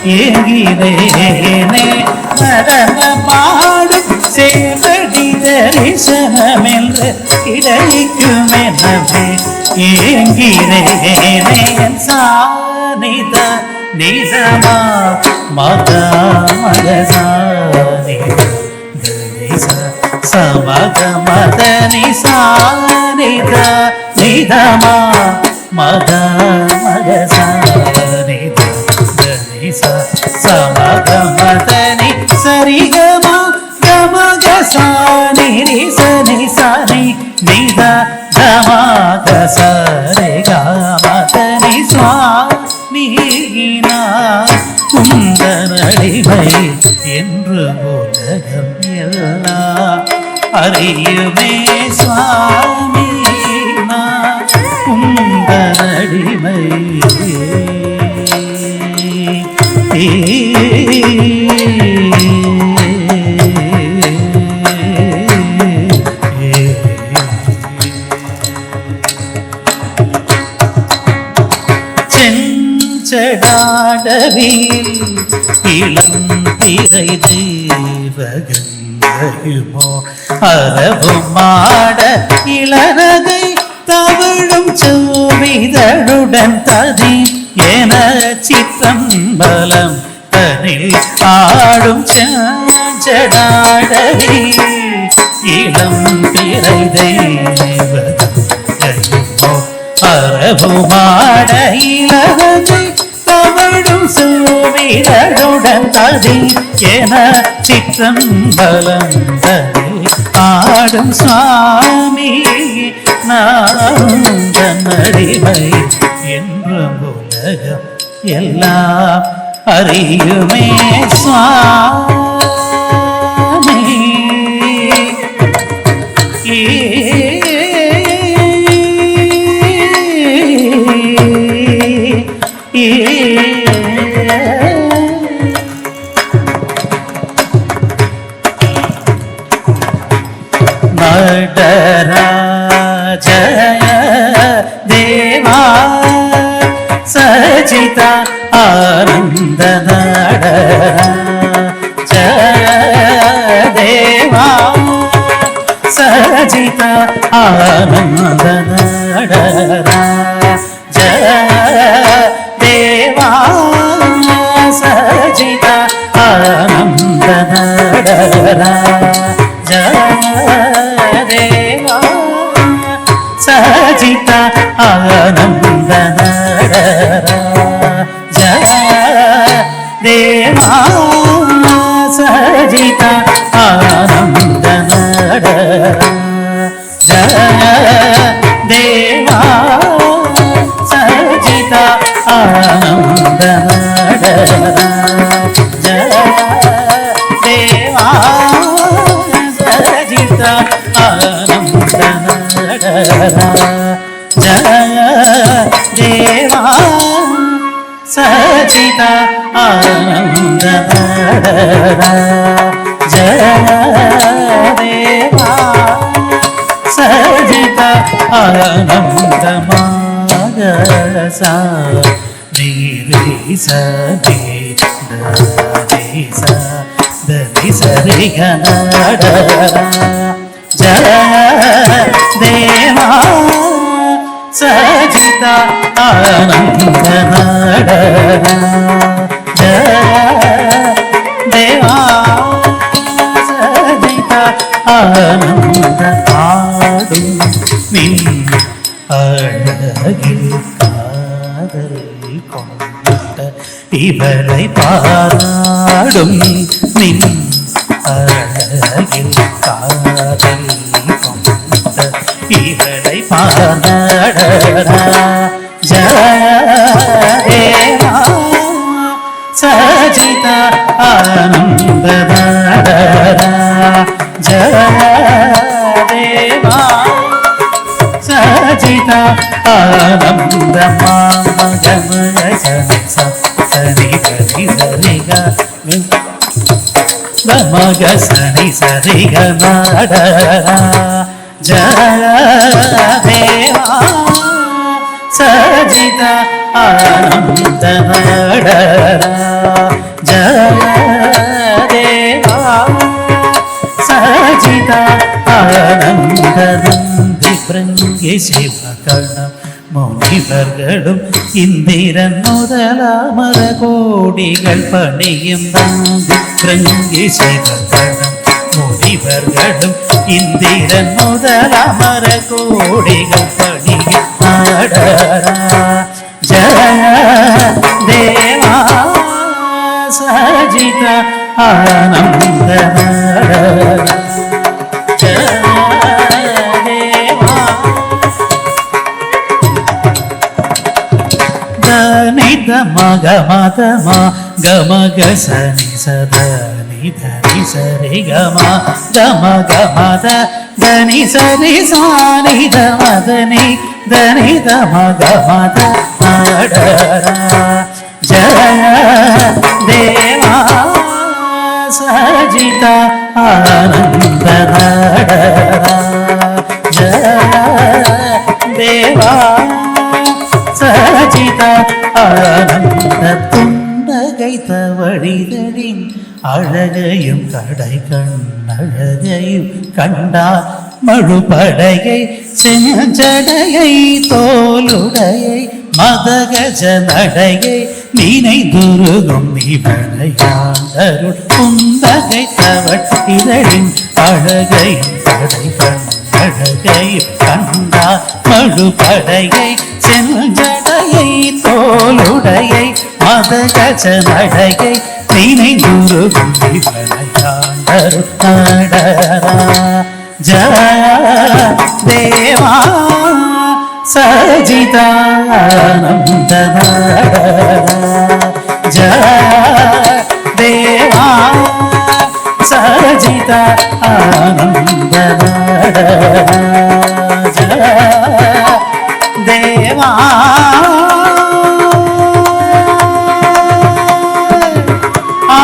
ஏகினேனே நடன பாடும் சேவடி தரிசனமென்று கிடைக்குமெனவே ஏங்கினேனே சானித நிதமா மகா மகசானி సమగ మదని సానిద నిధమా మగ మగ సానిద దని సమగ మదని సరిగమ గమగ సాని రి సని సని నిద ధమగ సరి గమదని స్వామి குந்தனடிமை என்று உலகம் எல்லாம் அறியுமே சுவாமி குந்தனடிமை செடாடவில் இளம் திரை தேவகோ அரவும் மாட இளநகை தவிழும் சோவிதழுடன் ததி என சித்தம்பலம் தனில் ஆடும் செடாடவில் இளம் திரை தேவகோ அரவும் மாட இளநகை தவழும் சோவிதழுடன் ததி என சிற்றம்பலம் தனில் ஆடும் சுவாமி நாடிமை என்றும் உலகம் எல்லாம் அறியுமே சுவாமி நடராஜய தேவா சஜித ஆனந்த நடராஜய தேவா சஜித ஆனந்த நடராஜய தேவா சஜித ஆனந்த நடராஜய தேவா சஜித ஆனந்த நடராஜய தேவா சஜித ஆனந்த நடராஜய தேவா சஜித ஆனந்த நடராஜய தேவா சஜித ஆனந்த நடராஜய தேவா சஜித ஆனந்த நடராஜய தேவா சஜித ஆனந்த மாகசா நீரி சதி தரி சரி நடராஜய தேவா சஜித ஆனந்த நடராஜய தேவா சஜித ஆனந்த பாடும் நின் அழகில் காதல் கொண்ட இவரை பாடும் நின் அழகில் காதல் கொண்ட இவரை பாடராஜய தேவா சஜித ஆனந்த நடராஜய தேவா சஜித ஆனந்த மாமகமய சனி கரி சரிக மக சனி சரிக நடராஜய தேவா சஜித ಆನಂದ ನಡರ ಜಯ ದೇವಾ ಸಜಿತ ஆனந்தந்தி பிரங்கே சிவகணம் முனிவர்களும் இந்திரன் முதலாமர கோடிகள் பணியும் நந்தி பிரங்கே சிவகணம் முனிவர்களும் இந்திரன் முதலாமர கோடிகள் பணியும் நாடரா ஜய தேவா சஜித ஆனந்த நாடரா நித மக மத மா கமக சனி சத நிதனி சரி கம கமக மத தனி சரி சானி தமதனி தனி தமக மத நாடரா ஜய தேவா சஜித ஆனந்த நாடரா ஜய தேவா சஜித ஆனந்த புன்னகை தவழிதழின் அழகையும் கடை கண்ணழகையும் கண்டார் மழுபடையை செஞ்சடையை தோலுடையை மதகஜ நடையை நினைந்துருகும் நிவனையாண்டருள் புன்னகை தவழிதழின் அழகையும் கடை கண்ணழகையும் கண்டார் மழுபடையை செஞ்சடையை தோலுடையை மதகஜ நடையை நினைந்துருகும் நிவனையாண்டருள் நடரா ஜய தேவா சஜித ஆனந்த நடரா ஜய தேவா சஜித ஆனந்த நடரா ஜய தேவா ஆ